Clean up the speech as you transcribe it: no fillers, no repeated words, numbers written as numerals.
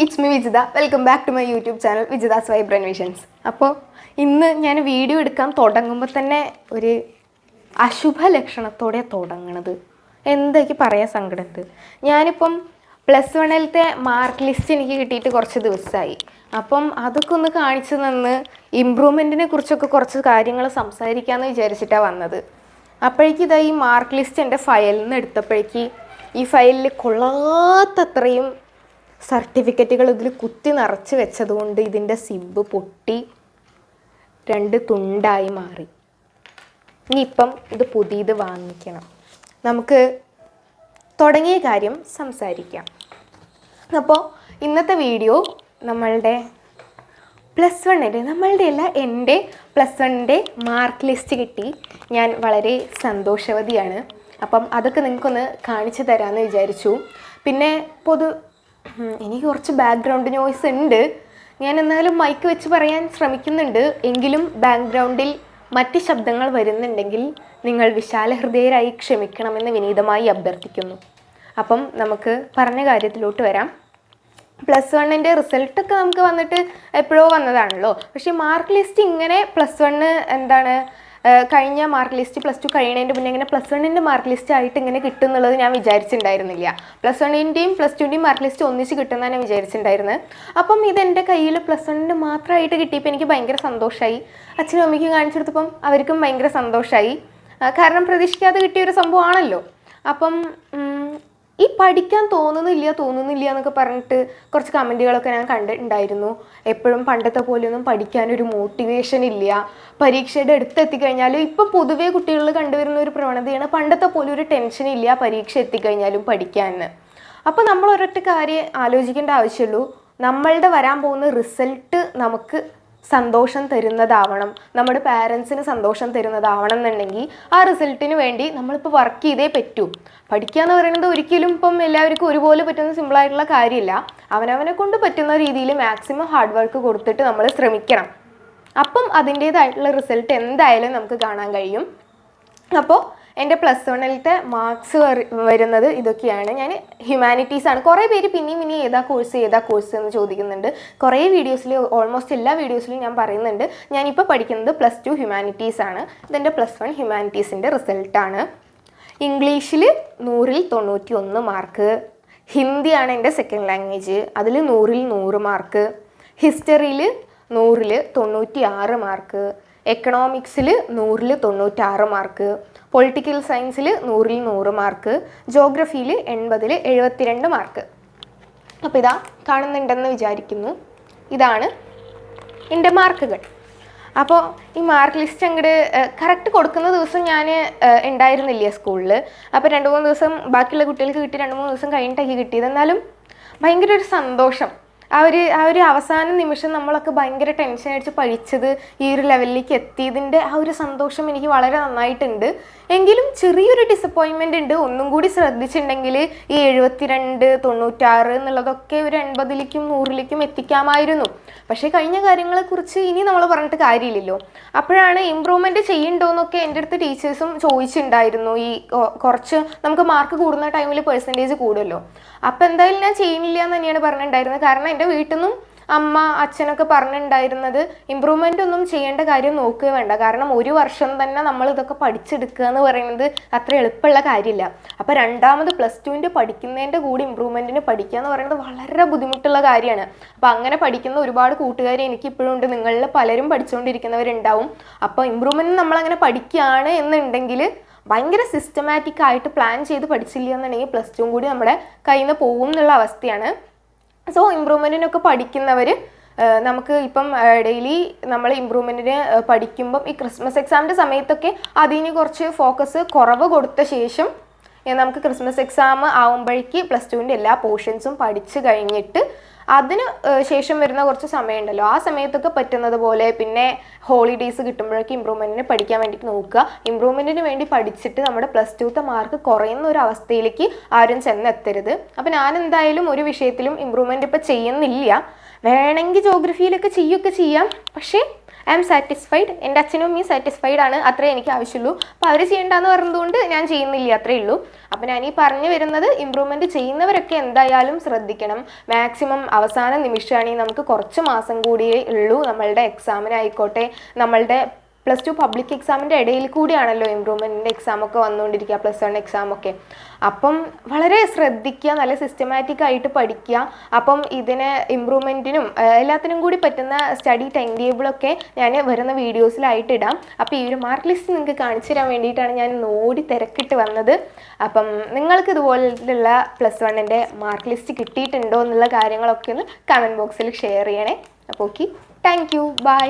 It's me Vijitha. Welcome back to my YouTube channel Vijitha's vibrant visions. അപ്പോൾ ഇന്ന് ഞാൻ video എടുക്കാൻ തുടങ്ങുമ്പോൾ തന്നെ ഒരു അശുഭ ലക്ഷണത്തോടെ തുടങ്ങണത്. എന്തൊക്കെ പറയാൻ സങ്കടമുണ്ട്. ഞാനിപ്പം +1 മാർക്ക് ലിസ്റ്റ് എനിക്ക് കിട്ടിയിട്ട് കുറച്ച് ദിവസമായി. അപ്പം അതൊക്കെ ഒന്ന് കാണിച്ചു തന്ന് ഇമ്പ്രൂവ്മെൻറ്റിനെ കുറിച്ചൊക്കെ കുറച്ച് കാര്യങ്ങൾ സംസാരിക്കാമെന്ന് വിചാരിച്ചിട്ടാണ് വന്നത്. അപ്പോഴേക്കും ഇതാ ഈ മാർക്ക് ലിസ്റ്റ് എൻ്റെ ഫയലിൽ നിന്ന് എടുത്തപ്പോഴേക്ക് ഈ ഫയലിൽ കൊള്ളാത്തത്രയും സർട്ടിഫിക്കറ്റുകൾ ഇതിൽ കുത്തി നിറച്ച് വെച്ചതുകൊണ്ട് ഇതിൻ്റെ സിബ് പൊട്ടി 2 തുണ്ടായി മാറി. ഇനിയിപ്പം ഇത് പുതിയത് വാങ്ങിക്കണം. നമുക്ക് തുടങ്ങിയ കാര്യം സംസാരിക്കാം. അപ്പോൾ ഇന്നത്തെ വീഡിയോ നമ്മളുടെ നമ്മളുടെ അല്ല എൻ്റെ +1 മാർക്ക് ലിസ്റ്റ് കിട്ടി. ഞാൻ വളരെ സന്തോഷവതിയാണ്. അപ്പം അതൊക്കെ നിങ്ങൾക്കൊന്ന് കാണിച്ചു തരാമെന്ന് വിചാരിച്ചു. പിന്നെ എനിക്ക് കുറച്ച് ബാക്ക്ഗ്രൗണ്ട് നോയ്സ് ഉണ്ട്. ഞാൻ എന്നാലും മൈക്ക് വെച്ച് പറയാൻ ശ്രമിക്കുന്നുണ്ട്. എങ്കിലും ബാക്ക്ഗ്രൗണ്ടിൽ മറ്റ് ശബ്ദങ്ങൾ വരുന്നുണ്ടെങ്കിൽ നിങ്ങൾ വിശാലഹൃദയരായി ക്ഷമിക്കണമെന്ന് വിനീതമായി അഭ്യർത്ഥിക്കുന്നു. അപ്പം നമുക്ക് പറഞ്ഞ കാര്യത്തിലോട്ട് വരാം. +1 റിസൾട്ടൊക്കെ നമുക്ക് വന്നിട്ട് എപ്പോഴോ വന്നതാണല്ലോ. പക്ഷേ മാർക്ക് ലിസ്റ്റ് ഇങ്ങനെ +1 കഴിഞ്ഞ മാർക്ക് ലിസ്റ്റ് +2 കഴിയുന്നതിൻ്റെ മുന്നേ ഇങ്ങനെ +1 മാർക്ക് ലിസ്റ്റ് ആയിട്ട് ഇങ്ങനെ കിട്ടും എന്നുള്ളത് ഞാൻ വിചാരിച്ചിട്ടുണ്ടായിരുന്നില്ല. +1 +2 മാർക്ക് ലിസ്റ്റ് ഒന്നിച്ച് കിട്ടുന്നതാണ് ഞാൻ വിചാരിച്ചിട്ടുണ്ടായിരുന്നത്. അപ്പം ഇതെൻ്റെ കയ്യിൽ +1 മാത്രമായിട്ട് കിട്ടിയപ്പോൾ എനിക്ക് ഭയങ്കര സന്തോഷമായി. അച്ഛനും അമ്മയ്ക്കും കാണിച്ചെടുത്തപ്പം അവർക്കും ഭയങ്കര സന്തോഷമായി. കാരണം പ്രതീക്ഷിക്കാതെ കിട്ടിയൊരു സംഭവമാണല്ലോ. അപ്പം ഈ പഠിക്കാൻ തോന്നുന്നില്ല എന്നൊക്കെ പറഞ്ഞിട്ട് കുറച്ച് കമൻറ്റുകളൊക്കെ ഞാൻ കണ്ടിട്ടുണ്ടായിരുന്നു. എപ്പോഴും പണ്ടത്തെ പോലെയൊന്നും പഠിക്കാനൊരു മോട്ടിവേഷൻ ഇല്ല. പരീക്ഷയുടെ അടുത്തെത്തിക്കഴിഞ്ഞാലും ഇപ്പം പൊതുവേ കുട്ടികളിൽ കണ്ടുവരുന്ന ഒരു പ്രവണതയാണ് പണ്ടത്തെ പോലെ ഒരു ടെൻഷൻ ഇല്ല പരീക്ഷ എത്തിക്കഴിഞ്ഞാലും പഠിക്കാൻ. അപ്പോൾ നമ്മൾ ഒരൊറ്റ കാര്യം ആലോചിക്കേണ്ട ആവശ്യമുള്ളൂ. നമ്മളുടെ വരാൻ പോകുന്ന റിസൾട്ട് നമുക്ക് സന്തോഷം തരുന്നതാവണം, നമ്മുടെ പാരൻസിന് സന്തോഷം തരുന്നതാവണം എന്നുണ്ടെങ്കിൽ ആ റിസൾട്ടിന് വേണ്ടി നമ്മളിപ്പോൾ വർക്ക് ചെയ്തേ പറ്റൂ. പഠിക്കുക എന്ന് പറയുന്നത് ഒരിക്കലും ഇപ്പം എല്ലാവർക്കും ഒരുപോലെ പറ്റുന്ന സിമ്പിളായിട്ടുള്ള കാര്യമില്ല. അവനവനെ കൊണ്ട് പറ്റുന്ന രീതിയിൽ മാക്സിമം ഹാർഡ് വർക്ക് കൊടുത്തിട്ട് നമ്മൾ ശ്രമിക്കണം. അപ്പം അതിൻ്റേതായിട്ടുള്ള റിസൾട്ട് എന്തായാലും നമുക്ക് കാണാൻ കഴിയും. അപ്പോൾ എൻ്റെ +1 മാർക്സ് വരുന്നത് ഇതൊക്കെയാണ്. ഞാൻ ഹ്യൂമാനിറ്റീസാണ്. കുറേ പേര് പിന്നെയും ഏതാ കോഴ്സ് എന്ന് ചോദിക്കുന്നുണ്ട്. കുറേ വീഡിയോസിൽ, ഓൾമോസ്റ്റ് എല്ലാ വീഡിയോസിലും ഞാൻ പറയുന്നുണ്ട് ഞാനിപ്പോൾ പഠിക്കുന്നത് +2 ഹ്യൂമാനിറ്റീസാണ്. ഇതെൻ്റെ +1 ഹ്യൂമാനിറ്റീസിൻ്റെ റിസൾട്ടാണ്. ഇംഗ്ലീഷിൽ 100ൽ 91 മാർക്ക്. ഹിന്ദിയാണ് എൻ്റെ സെക്കൻഡ് ലാംഗ്വേജ്, അതിൽ 100ൽ 100 മാർക്ക്. ഹിസ്റ്ററിയിൽ 100ൽ 96 മാർക്ക്. എക്കണോമിക്സിൽ 100ൽ 96 മാർക്ക്. പൊളിറ്റിക്കൽ സയൻസിൽ 100ൽ 100 മാർക്ക്. ജോഗ്രഫിയിൽ 80ൽ 72 മാർക്ക്. അപ്പോൾ ഇതാ കാണുന്നുണ്ടെന്ന് വിചാരിക്കുന്നു. ഇതാണ് എൻ്റെ മാർക്കുകൾ. അപ്പോൾ ഈ മാർക്ക് ലിസ്റ്റ് അങ്ങോട്ട് കറക്റ്റ് കൊടുക്കുന്ന ദിവസം ഞാൻ ഉണ്ടായിരുന്നില്ല സ്കൂളിൽ. അപ്പോൾ 2-3 ദിവസം ബാക്കിയുള്ള കുട്ടികൾക്ക് കിട്ടി, 2-3 ദിവസം കഴിഞ്ഞിട്ടൊക്കെ കിട്ടിയത്. എന്നാലും ഭയങ്കര ഒരു സന്തോഷം. ആ ഒരു അവസാന നിമിഷം നമ്മളൊക്കെ ഭയങ്കര ടെൻഷൻ അടിച്ച് പഠിച്ചത് ഈ ഒരു ലെവലിലേക്ക് എത്തിയതിൻ്റെ ആ ഒരു സന്തോഷം എനിക്ക് വളരെ നന്നായിട്ടുണ്ട്. എങ്കിലും ചെറിയൊരു ഡിസപ്പോയിൻമെൻ്റ് ഉണ്ട്. ഒന്നും കൂടി ശ്രദ്ധിച്ചിട്ടുണ്ടെങ്കിൽ ഈ 72, 96 എന്നുള്ളതൊക്കെ ഒരു 80ലേക്കും 100ലേക്കും എത്തിക്കാമായിരുന്നു. പക്ഷേ കഴിഞ്ഞ കാര്യങ്ങളെക്കുറിച്ച് ഇനി നമ്മൾ പറഞ്ഞിട്ട് കാര്യമില്ലല്ലോ. അപ്പോഴാണ് ഇമ്പ്രൂവ്മെൻറ്റ് ചെയ്യണ്ടോയെന്നൊക്കെ എൻ്റെ അടുത്ത് ടീച്ചേഴ്സും ചോദിച്ചിട്ടുണ്ടായിരുന്നു. ഈ കുറച്ച് നമുക്ക് മാർക്ക് കൂടുന്ന ടൈമിൽ പെർസെൻറ്റേജ് കൂടുമല്ലോ. അപ്പോൾ എന്തായാലും ഞാൻ ചെയ്യുന്നില്ല എന്ന് തന്നെയാണ് പറഞ്ഞിട്ടുണ്ടായിരുന്നത്. കാരണം എൻ്റെ വീട്ടിൽ നിന്നും അമ്മ അച്ഛനൊക്കെ പറഞ്ഞിട്ടുണ്ടായിരുന്നത് ഇമ്പ്രൂവ്മെൻ്റ് ഒന്നും ചെയ്യേണ്ട കാര്യം നോക്കുക വേണ്ട. കാരണം ഒരു വർഷം തന്നെ നമ്മൾ ഇതൊക്കെ പഠിച്ചെടുക്കുക എന്ന് പറയുന്നത് അത്ര എളുപ്പമുള്ള കാര്യമില്ല. അപ്പോൾ രണ്ടാമത് +2 പഠിക്കുന്നതിൻ്റെ കൂടി ഇമ്പ്രൂവ്മെൻറ്റിന് പഠിക്കുക എന്ന് പറയുന്നത് വളരെ ബുദ്ധിമുട്ടുള്ള കാര്യമാണ്. അപ്പോൾ അങ്ങനെ പഠിക്കുന്ന ഒരുപാട് കൂട്ടുകാർ എനിക്കിപ്പോഴും ഉണ്ട്. നിങ്ങളിൽ പലരും പഠിച്ചുകൊണ്ടിരിക്കുന്നവരുണ്ടാവും. അപ്പോൾ ഇമ്പ്രൂവ്മെൻറ്റ് നമ്മളങ്ങനെ പഠിക്കുകയാണ് എന്നുണ്ടെങ്കിൽ ഭയങ്കര സിസ്റ്റമാറ്റിക് ആയിട്ട് പ്ലാൻ ചെയ്ത് പഠിച്ചില്ല എന്നുണ്ടെങ്കിൽ +2 കൂടി നമ്മുടെ കയ്യിൽ നിന്ന് പോകും എന്നുള്ള അവസ്ഥയാണ്. സോ ഇമ്പ്രൂവ്മെൻറ്റിനൊക്കെ പഠിക്കുന്നവർ നമുക്ക് ഇപ്പം ഡെയിലി നമ്മൾ ഇമ്പ്രൂവ്മെൻറ്റിന് പഠിക്കുമ്പം ഈ ക്രിസ്മസ് എക്സാമിൻ്റെ സമയത്തൊക്കെ അതിന് കുറച്ച് ഫോക്കസ് കുറവ് കൊടുത്ത ശേഷം നമുക്ക് ക്രിസ്മസ് എക്സാം ആവുമ്പോഴേക്ക് +2 എല്ലാ പോർഷൻസും പഠിച്ചു കഴിഞ്ഞിട്ട് അതിന് ശേഷം വരുന്ന കുറച്ച് സമയമുണ്ടല്ലോ, ആ സമയത്തൊക്കെ പറ്റുന്നത് പോലെ പിന്നെ ഹോളിഡേയ്സ് കിട്ടുമ്പോഴേക്കും ഇമ്പ്രൂവ്മെൻറ്റിന് പഠിക്കാൻ വേണ്ടിയിട്ട് നോക്കുക. ഇമ്പ്രൂവ്മെൻറ്റിന് വേണ്ടി പഠിച്ചിട്ട് നമ്മുടെ +2 മാർക്ക് കുറയുന്ന ഒരു അവസ്ഥയിലേക്ക് ആരും ചെന്നെത്തരുത്. അപ്പോൾ ഞാൻ എന്തായാലും ഒരു വിഷയത്തിലും ഇമ്പ്രൂവ്മെൻറ്റ് ഇപ്പോൾ ചെയ്യുന്നില്ല. വേണമെങ്കിൽ ജോഗ്രഫിയിലൊക്കെ ചെയ്യുകയൊക്കെ ചെയ്യാം. പക്ഷേ ഐ ആം സാറ്റിസ്ഫൈഡ്. എൻ്റെ അച്ഛനും അമ്മയും സാറ്റിസ്ഫൈഡ് ആണ്, അത്രേ എനിക്ക് ആവശ്യമുള്ളൂ. അപ്പോൾ അവർ ചെയ്യേണ്ടെന്ന് പറഞ്ഞതുകൊണ്ട് ഞാൻ ചെയ്യുന്നില്ല, അത്രേ ഉള്ളൂ. അപ്പോൾ ഞാൻ ഈ പറഞ്ഞു വരുന്നത്, ഇമ്പ്രൂവ്മെൻറ്റ് ചെയ്യുന്നവരൊക്കെ എന്തായാലും ശ്രദ്ധിക്കണം. മാക്സിമം അവസാന നിമിഷമാണെങ്കിൽ നമുക്ക് കുറച്ച് മാസം കൂടിയേ ഉള്ളൂ നമ്മളുടെ എക്സാമിനായിക്കോട്ടെ, നമ്മളുടെ +2 പബ്ലിക് എക്സാമിൻ്റെ ഇടയിൽ കൂടിയാണല്ലോ ഇമ്പ്രൂവ്മെൻറ്റിൻ്റെ എക്സാമൊക്കെ വന്നുകൊണ്ടിരിക്കുക, +1 എക്സാമൊക്കെ. അപ്പം വളരെ ശ്രദ്ധിക്കുക, നല്ല സിസ്റ്റമാറ്റിക് ആയിട്ട് പഠിക്കുക. അപ്പം ഇതിന് ഇമ്പ്രൂവ്മെൻറ്റിനും എല്ലാത്തിനും കൂടി പറ്റുന്ന സ്റ്റഡി ടൈം ടേബിളൊക്കെ ഞാൻ വരുന്ന വീഡിയോസിലായിട്ട് ഇടാം. അപ്പോൾ ഈ ഒരു മാർക്ക് ലിസ്റ്റ് നിങ്ങൾക്ക് കാണിച്ചു തരാൻ വേണ്ടിയിട്ടാണ് ഞാൻ ഓടി തിരക്കിട്ട് വന്നത്. അപ്പം നിങ്ങൾക്ക് ഇതുപോലുള്ള +1ൻ്റെ മാർക്ക് ലിസ്റ്റ് കിട്ടിയിട്ടുണ്ടോ എന്നുള്ള കാര്യങ്ങളൊക്കെ ഒന്ന് കമൻറ്റ് ബോക്സിൽ ഷെയർ ചെയ്യണേ. അപ്പോൾ ഓക്കെ, താങ്ക് യു, ബൈ.